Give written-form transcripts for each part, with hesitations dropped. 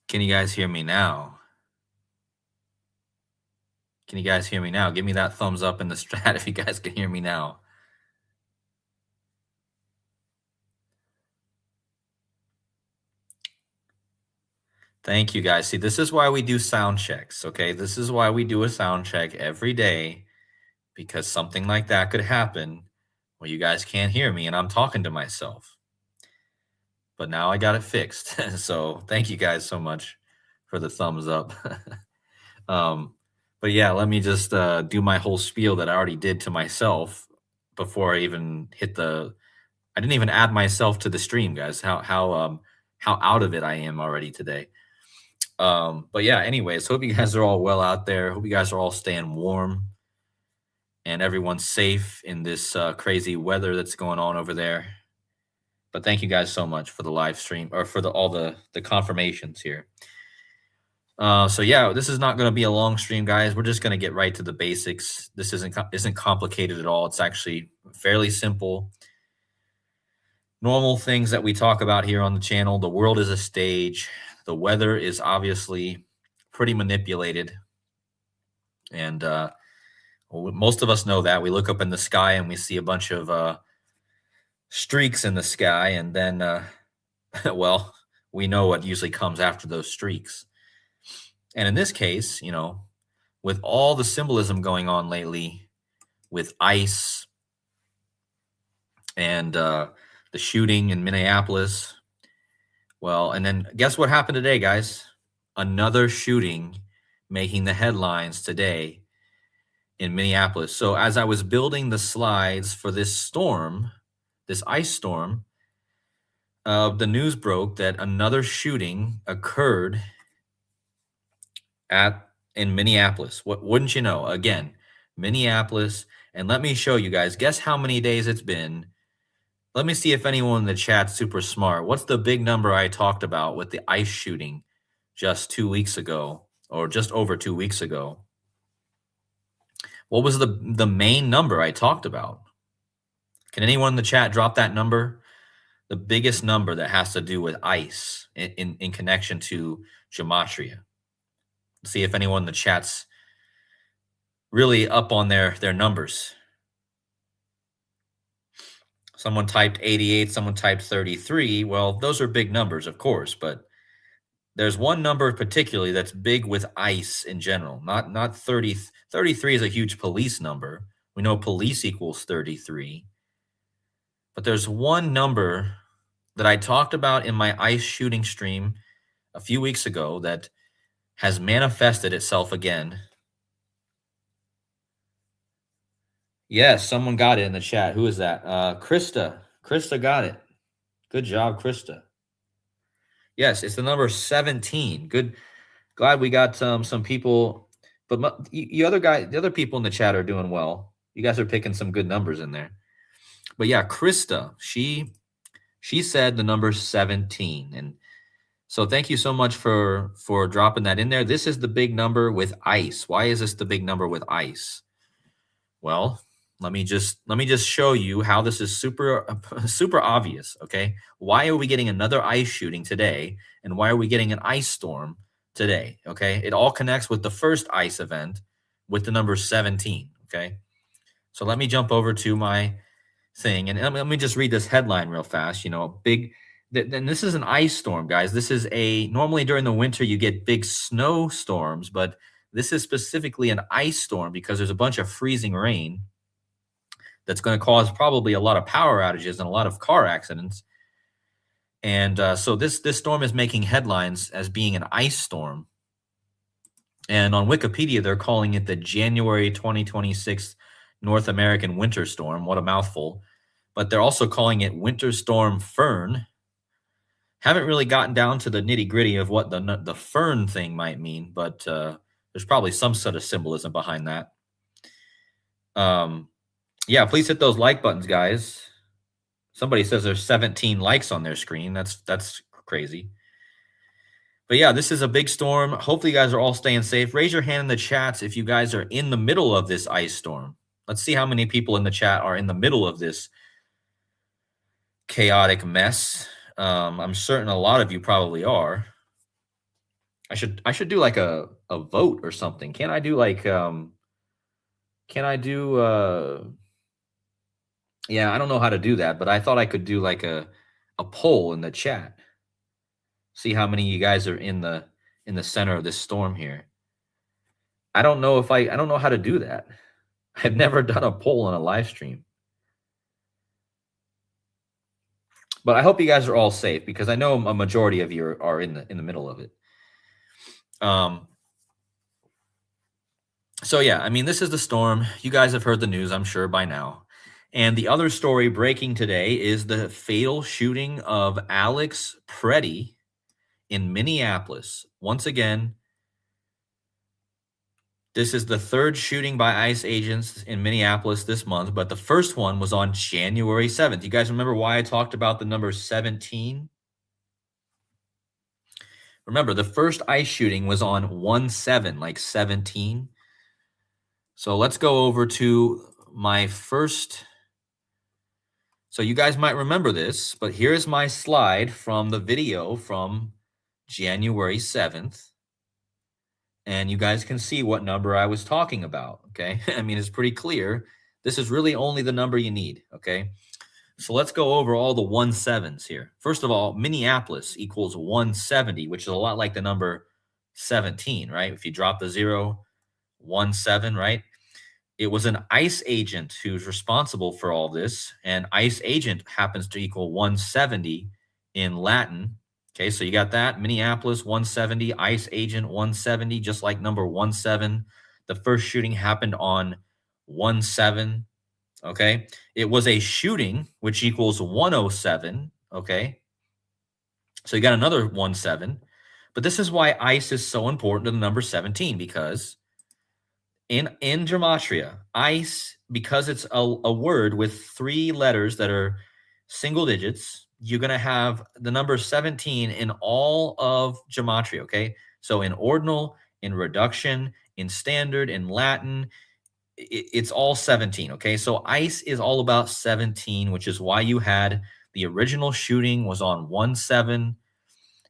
Can you guys hear me now? Can you guys hear me now? Give me that thumbs up in the strat if you guys can hear me now. Thank you guys. See, this is why we do sound checks, okay? This is why we do a sound check every day, because something like that could happen where you guys can't hear me and I'm talking to myself. But now I got it fixed. So thank you guys so much for the thumbs up. um, but yeah, let me just do my whole spiel that I already did to myself before I even I didn't even add myself to the stream, guys. How out of it I am already today. But yeah, anyways, hope you guys are all well out there. Hope you guys are all staying warm and everyone's safe in this crazy weather that's going on over there. But thank you guys so much for the live stream or for all the confirmations here. So yeah, this is not going to be a long stream, guys. We're just going to get right to the basics. This isn't complicated at all. It's actually fairly simple. Normal things that we talk about here on the channel. The world is a stage. The weather is obviously pretty manipulated. And most of us know that. We look up in the sky and we see a bunch of streaks in the sky. And then, well, we know what usually comes after those streaks. And in this case, with all the symbolism going on lately with ice and the shooting in Minneapolis, well, and then guess what happened today, guys? Another shooting making the headlines today in Minneapolis. So as I was building the slides for this storm, this ice storm, the news broke that another shooting occurred in Minneapolis. What wouldn't you know? Again, Minneapolis. And let me show you guys. Guess how many days it's been. Let me see if anyone in the chat's super smart. What's the big number I talked about with the ice shooting just 2 weeks ago, or just over 2 weeks ago? What was the main number I talked about? Can anyone in the chat drop that number? The biggest number that has to do with ice in connection to gematria. See if anyone in the chat's really up on their numbers. Someone typed 88, someone typed 33. Well, those are big numbers, of course, but there's one number particularly that's big with ice in general. Not 30. 33 is a huge police number. We know police equals 33. But there's one number that I talked about in my ice shooting stream a few weeks ago that has manifested itself again. Yes, someone got it in the chat. Who is that? Krista. Krista got it. Good job, Krista. Yes, it's the number 17. Good. Glad we got some people. But the other people in the chat are doing well. You guys are picking some good numbers in there. But yeah, Krista, she said the number 17. And so thank you so much for dropping that in there. This is the big number with ice. Why is this the big number with ice? Well, let me just show you how this is super obvious, okay? Why are we getting another ice shooting today, and why are we getting an ice storm today, okay? It all connects with the first ice event with the number 17, okay? So let me jump over to my thing, and let me just read this headline real fast. And this is an ice storm, guys. This is normally during the winter you get big snowstorms, but this is specifically an ice storm because there's a bunch of freezing rain that's going to cause probably a lot of power outages and a lot of car accidents. And so this storm is making headlines as being an ice storm. And on Wikipedia, they're calling it the January 2026 North American winter storm. What a mouthful. But they're also calling it Winter Storm Fern. Haven't really gotten down to the nitty gritty of what the fern thing might mean, but there's probably some sort of symbolism behind that. Yeah, please hit those like buttons, guys. Somebody says there's 17 likes on their screen. That's crazy. But yeah, this is a big storm. Hopefully you guys are all staying safe. Raise your hand in the chats if you guys are in the middle of this ice storm. Let's see how many people in the chat are in the middle of this chaotic mess. I'm certain a lot of you probably are. I should do like a vote or something. Can I do like can I do yeah, I don't know how to do that, but I thought I could do like a poll in the chat. See how many of you guys are in the center of this storm here. I don't know how to do that. I've never done a poll on a live stream. But I hope you guys are all safe because I know a majority of you are in the middle of it. So yeah, I mean, this is the storm. You guys have heard the news, I'm sure, by now. And the other story breaking today is the fatal shooting of Alex Preddy in Minneapolis. Once again, this is the third shooting by ICE agents in Minneapolis this month, but the first one was on January 7th. You guys remember why I talked about the number 17? Remember, the first ICE shooting was on 1/7, like 17. So let's go over to my first. So you guys might remember this, but here's my slide from the video from January 7th. And you guys can see what number I was talking about, okay? I mean, it's pretty clear. This is really only the number you need, okay? So let's go over all the 17s here. First of all, Minneapolis equals 170, which is a lot like the number 17, right? If you drop the 0, 17, right? It was an ICE agent who's responsible for all this, and ICE agent happens to equal 170 in Latin. Okay, so you got that. Minneapolis 170, ICE agent 170, just like number 17. The first shooting happened on 1/7. Okay, it was a shooting, which equals 107. Okay, so you got another 17. But this is why ICE is so important to the number 17, because in gematria, ice, because it's a word with 3 letters that are single digits, you're going to have the number 17 in all of gematria, okay? So in ordinal, in reduction, in standard, in Latin, it's all 17, okay? So ice is all about 17, which is why you had the original shooting was on 1/7.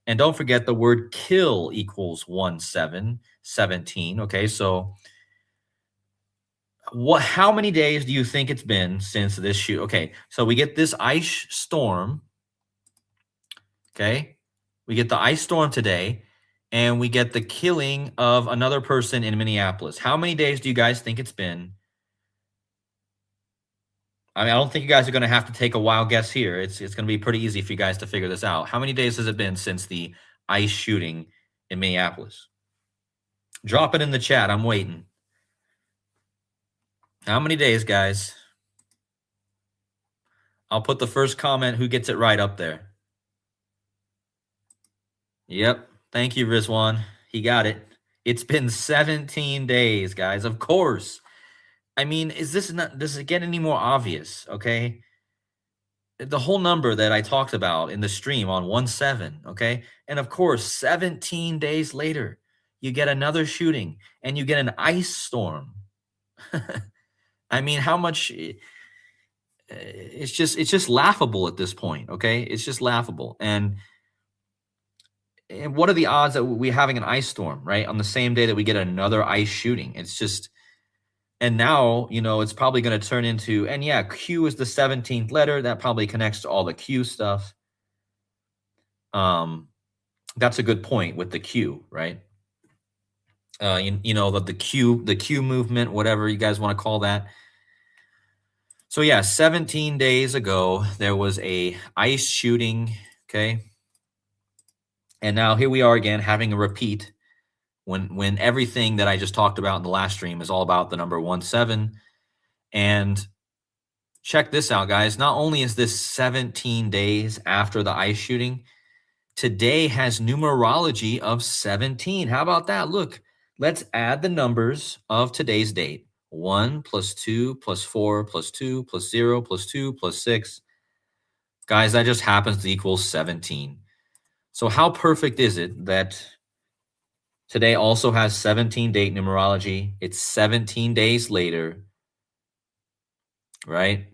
And don't forget the word kill equals 1/7, 17, okay? So how many days do you think it's been since this shoot? Okay, so we get this ice storm. Okay, we get the ice storm today, and we get the killing of another person in Minneapolis. How many days do you guys think it's been? I mean, I don't think you guys are going to have to take a wild guess here. It's going to be pretty easy for you guys to figure this out. How many days has it been since the ice shooting in Minneapolis? Drop it in the chat. I'm waiting. How many days, guys? I'll put the first comment who gets it right up there. Yep. Thank you, Rizwan. He got it. It's been 17 days, guys. Of course. I mean, does it get any more obvious? Okay. The whole number that I talked about in the stream on 1/7. Okay. And of course, 17 days later, you get another shooting and you get an ice storm. I mean, how much it's just laughable at this point. Okay. It's just laughable. And what are the odds that we having an ice storm, right? On the same day that we get another ice shooting? It's just, and now, it's probably going to turn into, and yeah, Q is the 17th letter. That probably connects to all the Q stuff. That's a good point with the Q, right? The Q movement, whatever you guys want to call that. So yeah, 17 days ago, there was a ice shooting, okay? And now here we are again having a repeat when everything that I just talked about in the last stream is all about the number 17. And check this out, guys. Not only is this 17 days after the ice shooting, today has numerology of 17. How about that? Look, let's add the numbers of today's date. 1 + 2 + 4 + 2 + 0 + 2 + 6. Guys, that just happens to equal 17. So how perfect is it that today also has 17 date numerology? It's 17 days later, right?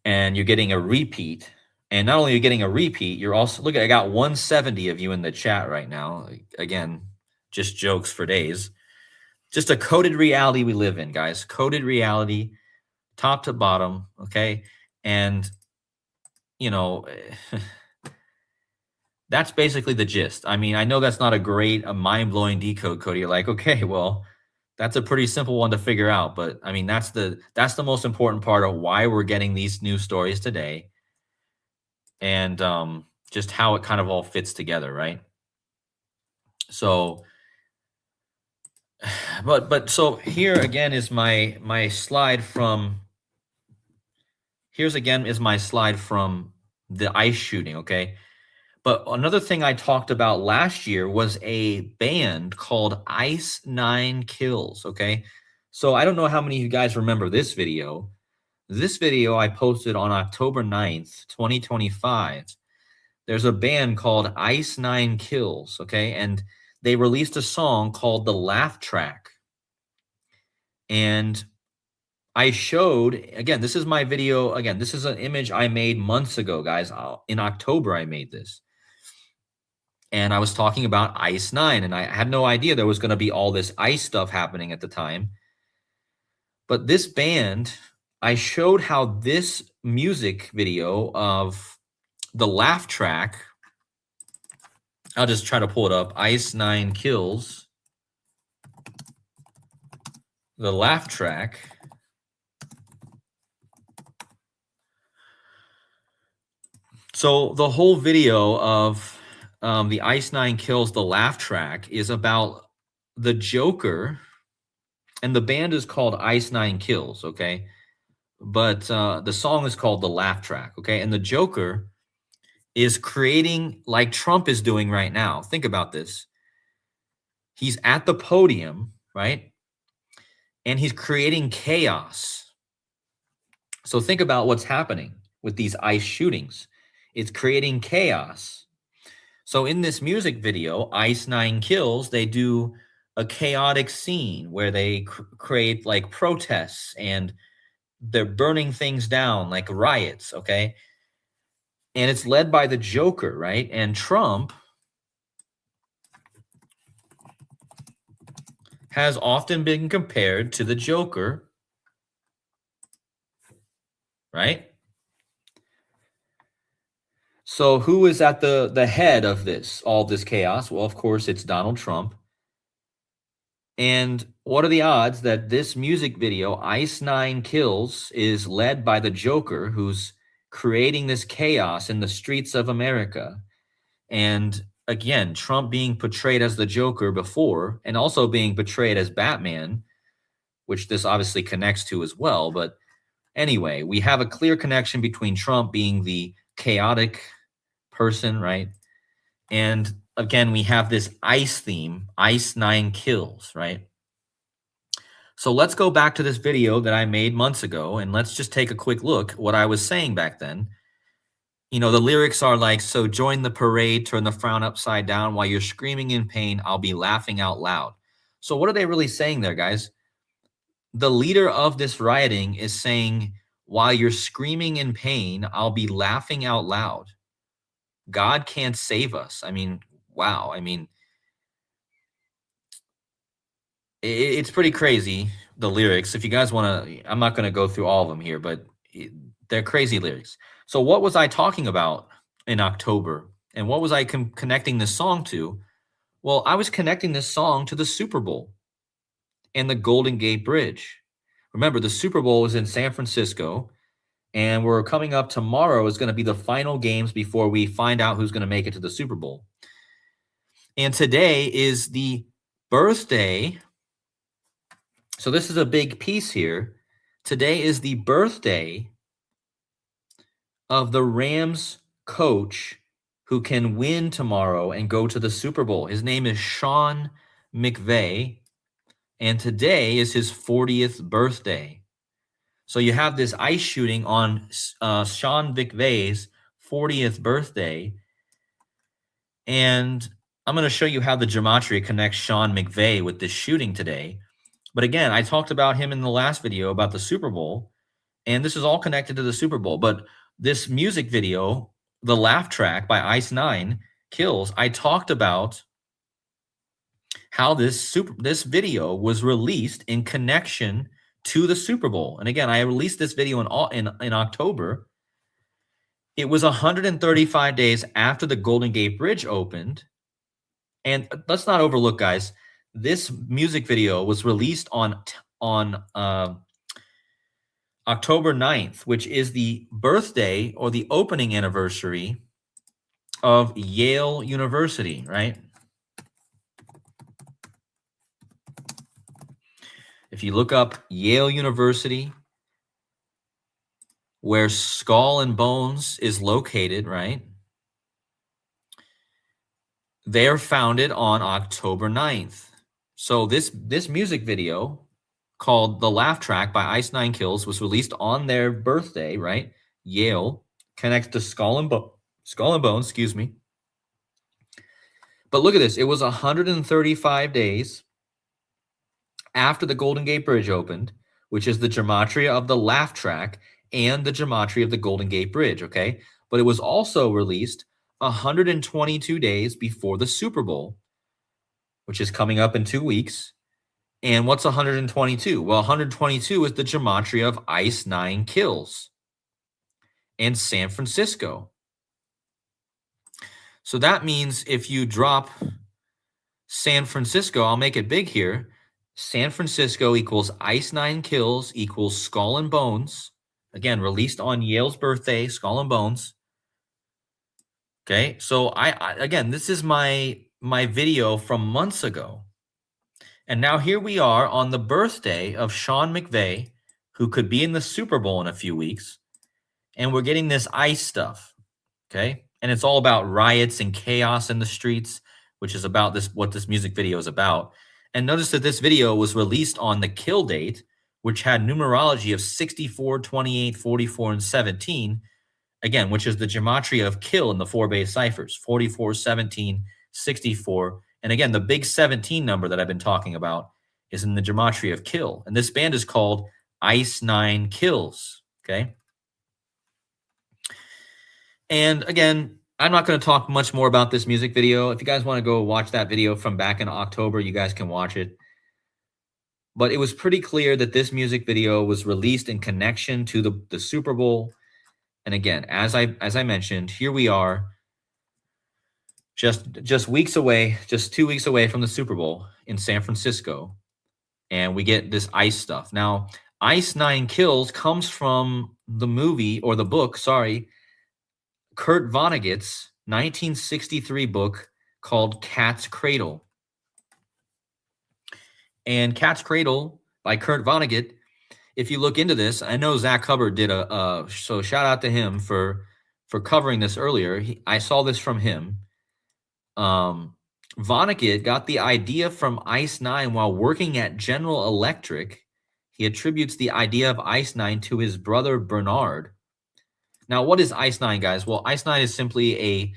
And you're getting a repeat And not only are you getting a repeat, you're also, look, I got 170 of you in the chat right now. Again, just jokes for days. Just a coded reality we live in, guys. Coded reality, top to bottom, okay? And, you know, that's basically the gist. I mean, I know that's not a mind-blowing decode, Cody. You're like, okay, well, that's a pretty simple one to figure out. But I mean, that's the most important part of why we're getting these news stories today, and just how it kind of all fits together, right? So, but so here again is my slide from. Here's again is my slide from the ice shooting. Okay. But another thing I talked about last year was a band called Ice Nine Kills. Okay. So I don't know how many of you guys remember this video. This video I posted on October 9th, 2025. There's a band called Ice Nine Kills. Okay. And they released a song called The Laugh Track. And I showed, again, this is my video. Again, this is an image I made months ago, guys. In October, I made this. And I was talking about Ice Nine, and I had no idea there was going to be all this ice stuff happening at the time. But this band, I showed how this music video of the laugh track, I'll just try to pull it up, Ice Nine Kills, the laugh track. So the whole video of the Ice Nine Kills, the laugh track, is about the Joker, and the band is called Ice Nine Kills, okay? But the song is called The Laugh Track, okay? And the Joker is creating, like Trump is doing right now. Think about this. He's at the podium, right? And he's creating chaos. So think about what's happening with these ice shootings. It's creating chaos. So in this music video, Ice Nine Kills, they do a chaotic scene where they create like protests, and they're burning things down like riots, okay? And it's led by the Joker, right? And Trump has often been compared to the Joker, right? So who is at the head of all this chaos? Well, of course, it's Donald Trump. And what are the odds that this music video, Ice Nine Kills, is led by the Joker, who's creating this chaos in the streets of America? And again, Trump being portrayed as the Joker before, and also being portrayed as Batman, which this obviously connects to as well. But anyway, we have a clear connection between Trump being the chaotic person, right? And again, we have this ice theme, Ice Nine Kills, right? So let's go back to this video that I made months ago, and let's just take a quick look at what I was saying back then. You know, the lyrics are like, so join the parade, turn the frown upside down. While you're screaming in pain, I'll be laughing out loud. So what are they really saying there, guys? The leader of this rioting is saying, while you're screaming in pain, I'll be laughing out loud. God can't save us. I mean, wow. I mean, it's pretty crazy, the lyrics. If you guys want to, I'm not going to go through all of them here, but they're crazy lyrics. So what was I talking about in October? And what was I connecting this song to? Well, I was connecting this song to the Super Bowl and the Golden Gate Bridge. Remember, the Super Bowl is in San Francisco, and we're coming up tomorrow is going to be the final games before we find out who's going to make it to the Super Bowl. And today is the birthday. So this is a big piece here. Today is the birthday of the Rams coach who can win tomorrow and go to the Super Bowl. His name is Sean McVay, and today is his 40th birthday. So you have this ice shooting on Sean McVay's 40th birthday, and I'm going to show you how the gematria connects Sean McVay with this shooting today. But again, I talked about him in the last video about the Super Bowl, and this is all connected to the Super Bowl. But this music video The Laugh Track by Ice Nine Kills, I talked about how this video was released in connection to the Super Bowl. And again, I released this video in October. It was 135 days after the Golden Gate Bridge opened. And let's not overlook, guys, this music video was released on October 9th, which is the birthday or the opening anniversary of Yale University, right? If you look up Yale University, where Skull and Bones is located, right? They're founded on October 9th. So this music video called The Laugh Track by Ice Nine Kills was released on their birthday, right? Yale connects to Skull and Bones, excuse me. But look at this. It was 135 days after the Golden Gate Bridge opened, which is the gematria of the Laugh Track and the gematria of the Golden Gate Bridge, okay? But it was also released 122 days before the Super Bowl, which is coming up in 2 weeks. And what's 122? Well, 122 is the gematria of Ice Nine Kills and San Francisco. So that means if you drop San Francisco, I'll make it big here. San Francisco equals Ice Nine Kills equals Skull and Bones. Again, released on Yale's birthday, Skull and Bones. Okay, so I again, this is my video from months ago. And now here we are on the birthday of Sean McVay, who could be in the Super Bowl in a few weeks. And we're getting this ICE stuff, okay? And it's all about riots and chaos in the streets, which is about what this music video is about. And notice that this video was released on the kill date, which had numerology of 64, 28, 44, and 17, again, which is the gematria of kill in the 4-base ciphers, 44, 17, 64. And again, the big 17 number that I've been talking about is in the gematria of kill. And this band is called Ice Nine Kills, okay? And again, I'm not going to talk much more about this music video. If you guys want to go watch that video from back in October, you guys can watch it. But it was pretty clear that this music video was released in connection to the Super Bowl. And again, as I mentioned, here we are just weeks away, just 2 weeks away from the Super Bowl in San Francisco. And we get this ICE stuff. Now, Ice Nine Kills comes from the movie, or the book, sorry, Kurt Vonnegut's 1963 book called Cat's Cradle. And Cat's Cradle by Kurt Vonnegut, if you look into this, I know Zach Hubbard did so shout out to him for covering this earlier. I saw this from him. Vonnegut got the idea from Ice Nine while working at General Electric. He attributes the idea of Ice Nine to his brother Bernard. Now, what is Ice Nine, guys? Well, Ice Nine is simply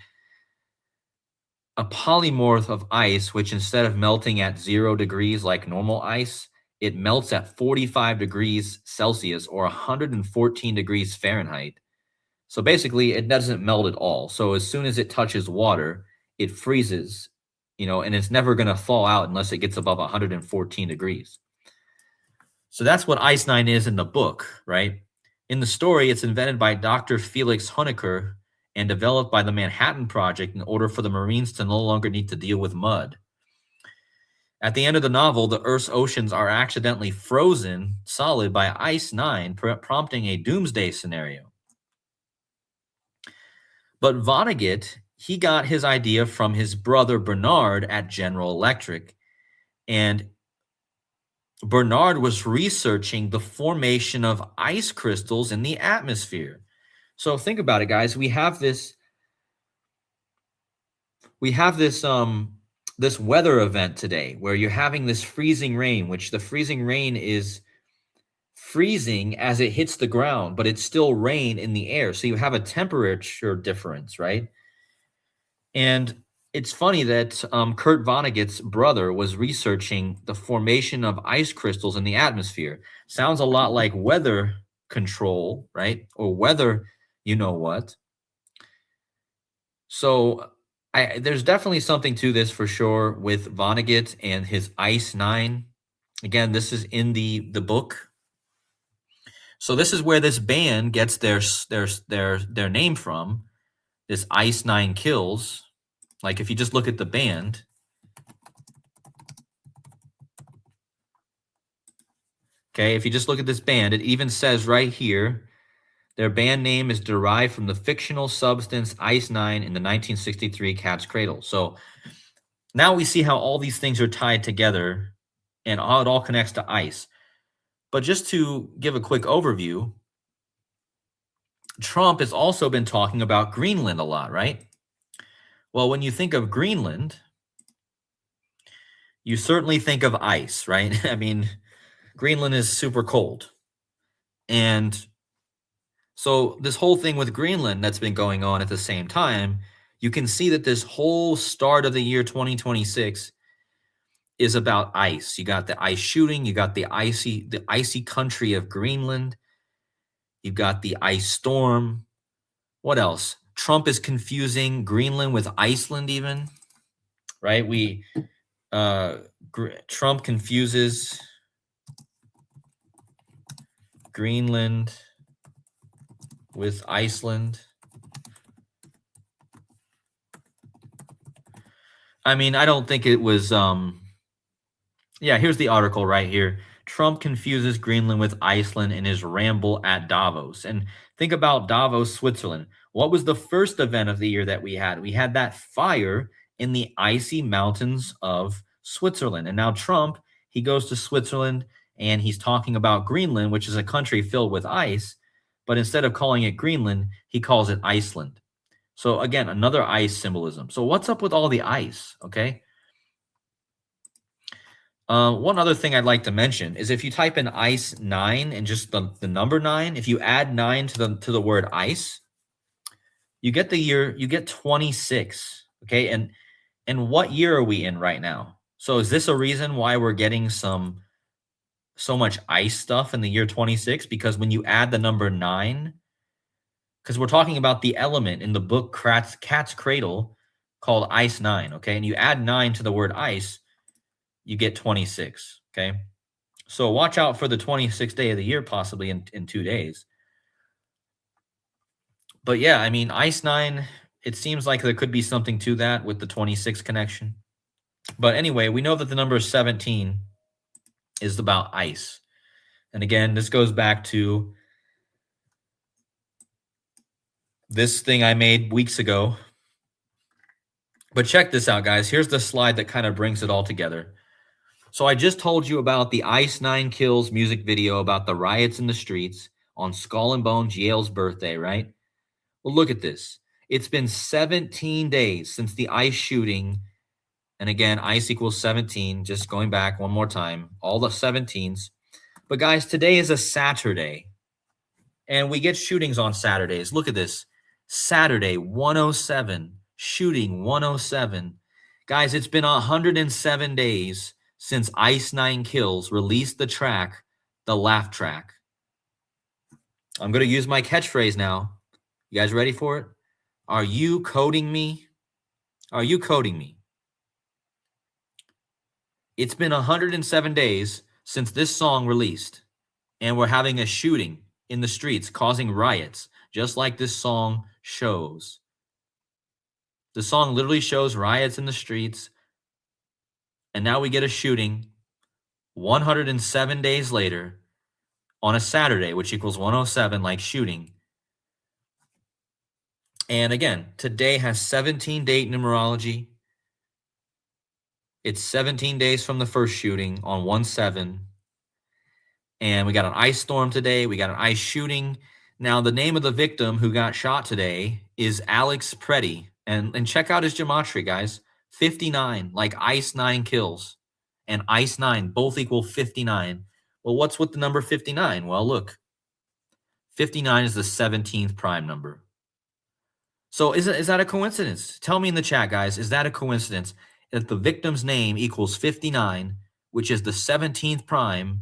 a polymorph of ice, which instead of melting at 0 degrees like normal ice, it melts at 45 degrees Celsius or 114 degrees Fahrenheit. So basically, it doesn't melt at all. So as soon as it touches water, it freezes, and it's never going to thaw out unless it gets above 114 degrees. So that's what Ice Nine is in the book, right? In the story, it's invented by Dr. Felix Honecker and developed by the Manhattan Project in order for the Marines to no longer need to deal with mud. At the end of the novel, the Earth's oceans are accidentally frozen solid by Ice Nine, prompting a doomsday scenario. But Vonnegut, he got his idea from his brother Bernard at General Electric, and Bernard was researching the formation of ice crystals in the atmosphere. So think about it, guys. We have this this weather event today where you're having this freezing rain, which the freezing rain is freezing as it hits the ground, but it's still rain in the air. So you have a temperature difference, right? And it's funny that Kurt Vonnegut's brother was researching the formation of ice crystals in the atmosphere. Sounds a lot like weather control, right? Or weather, you know what? So there's definitely something to this for sure with Vonnegut and his Ice Nine. Again, this is in the book. So this is where this band gets their name from. This Ice Nine Kills. Like if you just look at the band, okay, if you just look at this band, it even says right here, their band name is derived from the fictional substance Ice Nine in the 1963 Cat's Cradle. So now we see how all these things are tied together and how it all connects to ice. But just to give a quick overview, Trump has also been talking about Greenland a lot, right? Well, when you think of Greenland, you certainly think of ice, right? I mean, Greenland is super cold. And so this whole thing with Greenland that's been going on at the same time, you can see that this whole start of the year 2026 is about ice. You got the ice shooting, you got the icy country of Greenland, you've got the ice storm. What else? Trump is confusing Greenland with Iceland even, right? Trump confuses Greenland with Iceland. I mean, I don't think it was yeah, here's the article right here. Trump confuses Greenland with Iceland in his ramble at Davos. And think about Davos, Switzerland. What was the first event of the year that we had? We had that fire in the icy mountains of Switzerland. And now Trump, he goes to Switzerland and he's talking about Greenland, which is a country filled with ice. But instead of calling it Greenland, he calls it Iceland. So again, another ice symbolism. So what's up with all the ice? Okay. One other thing I'd like to mention is if you type in ice 9 and just the number 9, if you add 9 to the word ice, you get the year, you get 26. Okay. And what year are we in right now? So is this a reason why we're getting so much ice stuff in the year 26? Because when you add the number 9, because we're talking about the element in the book Cat's Cradle called Ice 9, okay? And you add 9 to the word ice, you get 26, okay? So watch out for the 26th day of the year, possibly in 2 days. But yeah, I mean, Ice 9, it seems like there could be something to that with the 26 connection. But anyway, we know that the number 17 is about ice. And again, this goes back to this thing I made weeks ago. But check this out, guys. Here's the slide that kind of brings it all together. So I just told you about the Ice 9 Kills music video about the riots in the streets on Skull and Bones Yale's birthday, right? Well, look at this. It's been 17 days since the ice shooting. And again, ice equals 17. Just going back one more time. All the 17s. But guys, today is a Saturday. And we get shootings on Saturdays. Look at this. Saturday, 107. Shooting, 107. Guys, it's been 107 days since Ice 9 Kills released the track, The Laugh Track. I'm going to use my catchphrase now. You guys ready for it? Are you coding me? Are you coding me? It's been 107 days since this song released, and we're having a shooting in the streets causing riots, just like this song shows. The song literally shows riots in the streets, and now we get a shooting 107 days later on a Saturday, which equals 107, like shooting. And again, today has 17 date numerology. It's 17 days from the first shooting on 1/7. And we got an ice storm today. We got an ice shooting. Now, the name of the victim who got shot today is Alex Preddy. And check out his gematria, guys. 59, like Ice 9 Kills. And Ice 9 both equal 59. Well, what's with the number 59? Well, look. 59 is the 17th prime number. So is that a coincidence? Tell me in the chat, guys. Is that a coincidence that the victim's name equals 59, which is the 17th prime,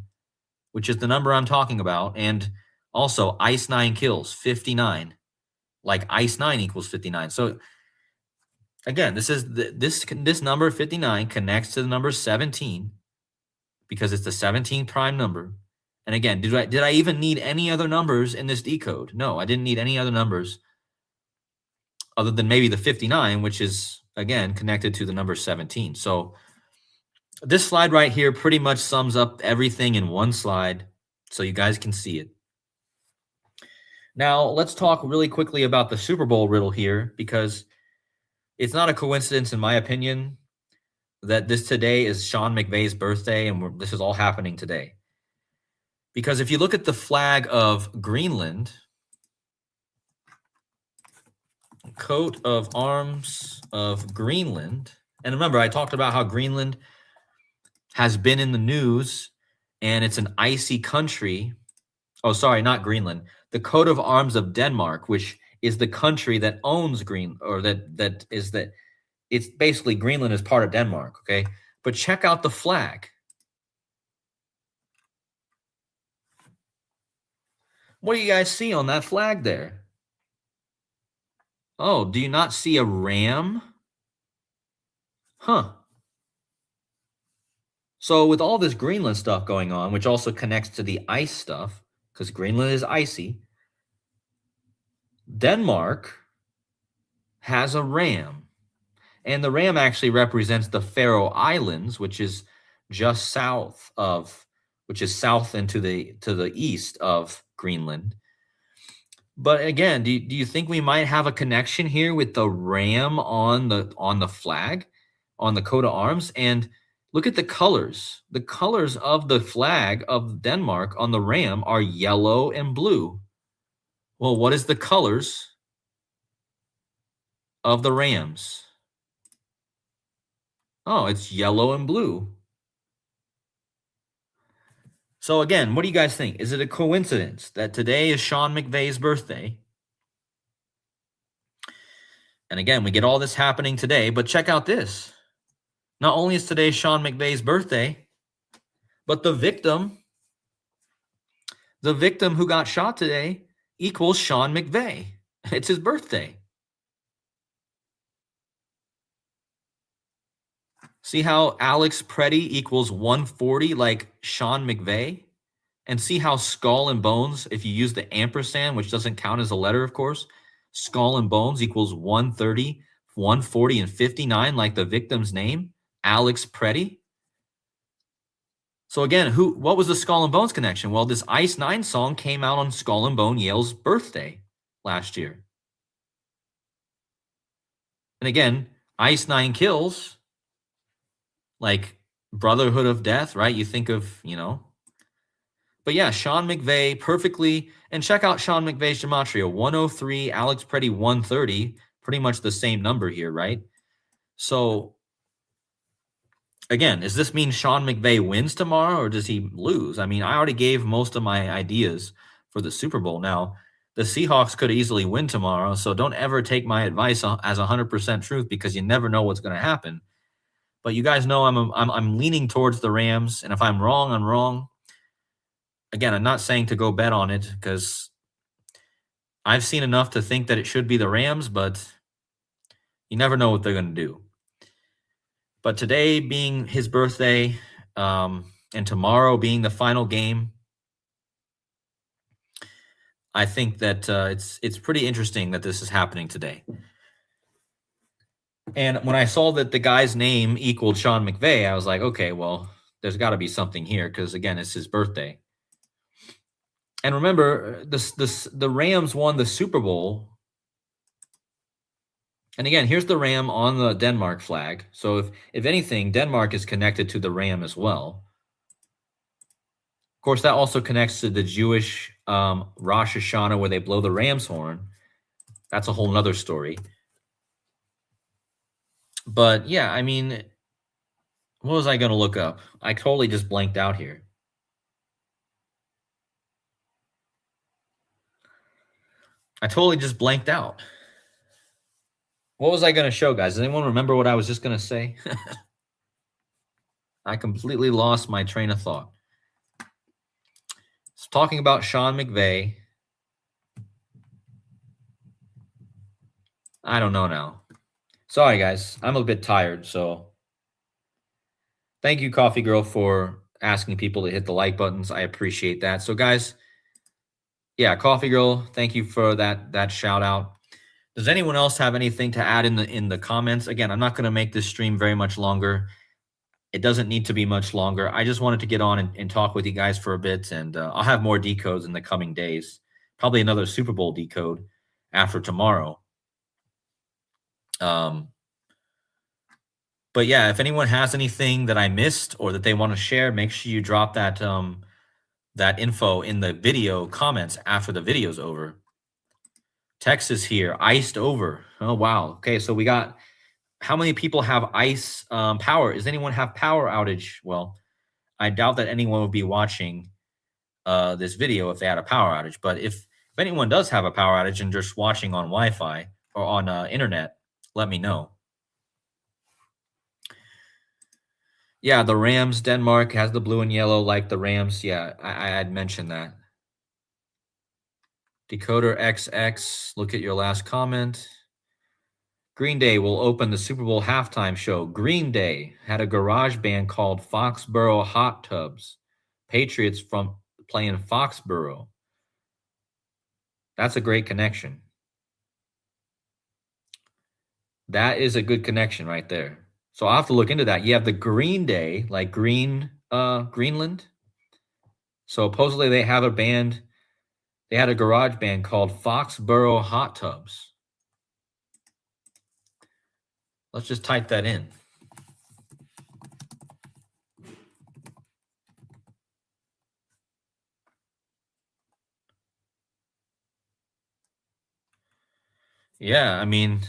which is the number I'm talking about, and also Ice 9 Kills, 59, like Ice 9 equals 59. So Again, this number 59 connects to the number 17 because it's the 17 prime number. And again, did I even need any other numbers in this decode? No, I didn't need any other numbers other than maybe the 59, which is again connected to the number 17. So this slide right here pretty much sums up everything in one slide so you guys can see it. Now, let's talk really quickly about the Super Bowl riddle here, because it's not a coincidence, in my opinion, that this today is Sean McVay's birthday, and this is all happening today. Because if you look at the flag of Greenland, coat of arms of Greenland, and remember, I talked about how Greenland has been in the news, and it's an icy country. Oh, sorry, not Greenland. The coat of arms of Denmark, which is the country that owns it's basically Greenland is part of Denmark, okay? But check out the flag. What do you guys see on that flag there? Oh, do you not see a ram? Huh. So with all this Greenland stuff going on, which also connects to the ice stuff, because Greenland is icy, Denmark has a ram. And the ram actually represents the Faroe Islands, which is just south and to the east of Greenland. But again, do you think we might have a connection here with the ram on the flag, on the coat of arms? And look at the colors. The colors of the flag of Denmark on the ram are yellow and blue. Well, what is the colors of the rams? Oh, it's yellow and blue. So again, what do you guys think? Is it a coincidence that today is Sean McVay's birthday? And again, we get all this happening today, but check out this. Not only is today Sean McVay's birthday, but the victim who got shot today equals Sean McVay. It's his birthday. See how Alex Preddy equals 140 like Sean McVay? And see how skull and bones, if you use the ampersand, which doesn't count as a letter, of course, skull and bones equals 130, 140, and 59 like the victim's name, Alex Preddy. So again, what was the Skull and Bones connection? Well, this Ice 9 song came out on Skull and Bone Yale's birthday last year. And again, Ice 9 kills, like Brotherhood of Death, right? You think of, But yeah, Sean McVay perfectly. And check out Sean McVay's gematria, 103, Alex Preddy 130, pretty much the same number here, right? So again, does this mean Sean McVay wins tomorrow or does he lose? I mean, I already gave most of my ideas for the Super Bowl. Now, the Seahawks could easily win tomorrow, so don't ever take my advice as 100% truth because you never know what's going to happen. But you guys know I'm leaning towards the Rams, and if I'm wrong, I'm wrong. Again, I'm not saying to go bet on it because I've seen enough to think that it should be the Rams, but you never know what they're going to do. But today being his birthday, and tomorrow being the final game, I think that it's pretty interesting that this is happening today. And when I saw that the guy's name equaled Sean McVay, I was like, okay, well, there's got to be something here because, again, it's his birthday. And remember, the Rams won the Super Bowl. And again, here's the ram on the Denmark flag. So if anything, Denmark is connected to the ram as well. Of course, that also connects to the Jewish Rosh Hashanah where they blow the ram's horn. That's a whole nother story. But yeah, I mean, what was I going to look up? I totally just blanked out here. I totally just blanked out. What was I going to show, guys? Does anyone remember what I was just going to say? I completely lost my train of thought. So talking about Sean McVay. I don't know now. Sorry, guys. I'm a bit tired, so thank you, Coffee Girl, for asking people to hit the like buttons. I appreciate that. So, guys, yeah, Coffee Girl, thank you for that shout out. Does anyone else have anything to add in the comments? Again, I'm not going to make this stream very much longer. It doesn't need to be much longer. I just wanted to get on and talk with you guys for a bit, and I'll have more decodes in the coming days. Probably another Super Bowl decode after tomorrow. But yeah, if anyone has anything that I missed or that they want to share, make sure you drop that info in the video comments after the video's over. Texas here, iced over. Oh wow. Okay, so we got how many people have ice power? Does anyone have power outage? Well, I doubt that anyone would be watching this video if they had a power outage. But if anyone does have a power outage and just watching on Wi-Fi or on internet, let me know. Yeah, the Rams, Denmark has the blue and yellow like the Rams. Yeah, I had mentioned that. Decoder XX, look at your last comment. Green Day will open the Super Bowl halftime show. Green Day had a garage band called Foxborough Hot Tubs. Patriots from playing Foxborough. That's a great connection. That is a good connection right there. So I'll have to look into that. You have the Green Day, like Greenland. So supposedly they have a band. They had a garage band called Foxborough Hot Tubs. Let's just type that in. Yeah, I mean,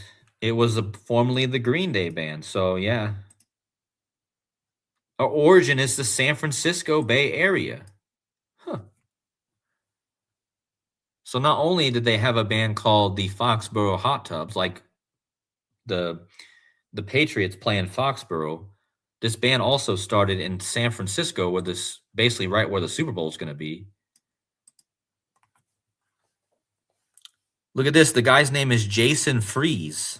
it was formerly the Green Day band. So yeah. Our origin is the San Francisco Bay Area. Huh. So not only did they have a band called the Foxborough Hot Tubs, like the Patriots playing Foxborough, this band also started in San Francisco, where this basically right where the Super Bowl is going to be. Look at this. The guy's name is Jason Freeze.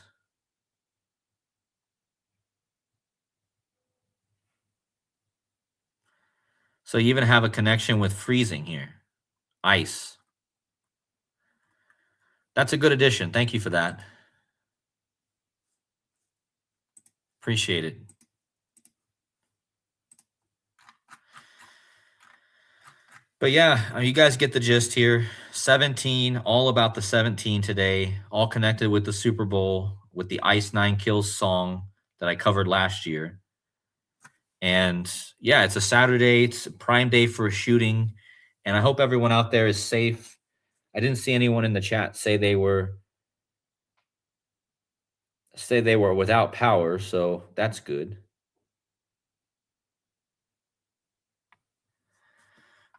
So you even have a connection with freezing here. Ice. That's a good addition. Thank you for that. Appreciate it. But yeah, you guys get the gist here. 17, all about the 17 today, all connected with the Super Bowl, with the Ice 9 Kills song that I covered last year. And yeah, it's a Saturday. It's a prime day for a shooting. And I hope everyone out there is safe. I didn't see anyone in the chat say they were without power, so that's good.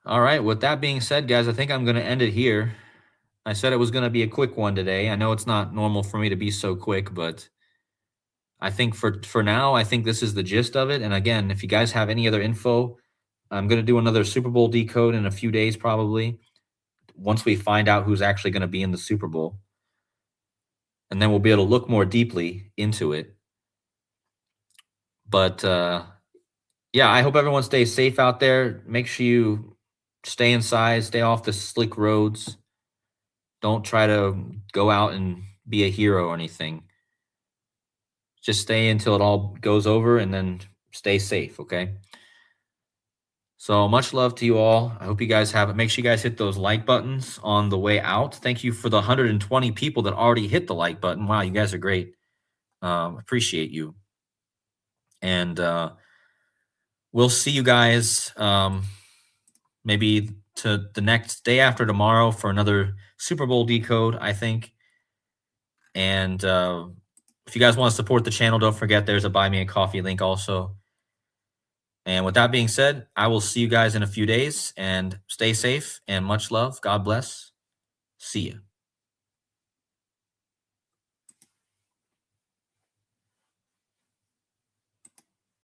All right, with that being said, guys, I think I'm going to end it here. I said it was going to be a quick one today. I know it's not normal for me to be so quick, but I think for now, I think this is the gist of it. And again, if you guys have any other info, I'm going to do another Super Bowl decode in a few days probably, once we find out who's actually going to be in the Super Bowl. And then we'll be able to look more deeply into it. But yeah, I hope everyone stays safe out there. Make sure you stay inside, stay off the slick roads. Don't try to go out and be a hero or anything. Just stay until it all goes over and then stay safe, okay? So much love to you all. I hope you guys have it. Make sure you guys hit those like buttons on the way out. Thank you for the 120 people that already hit the like button. Wow, you guys are great. Appreciate you. And we'll see you guys maybe to the next day after tomorrow for another Super Bowl decode, I think. And if you guys want to support the channel, don't forget there's a Buy Me a Coffee link also. And with that being said, I will see you guys in a few days, and stay safe and much love. God bless. See you.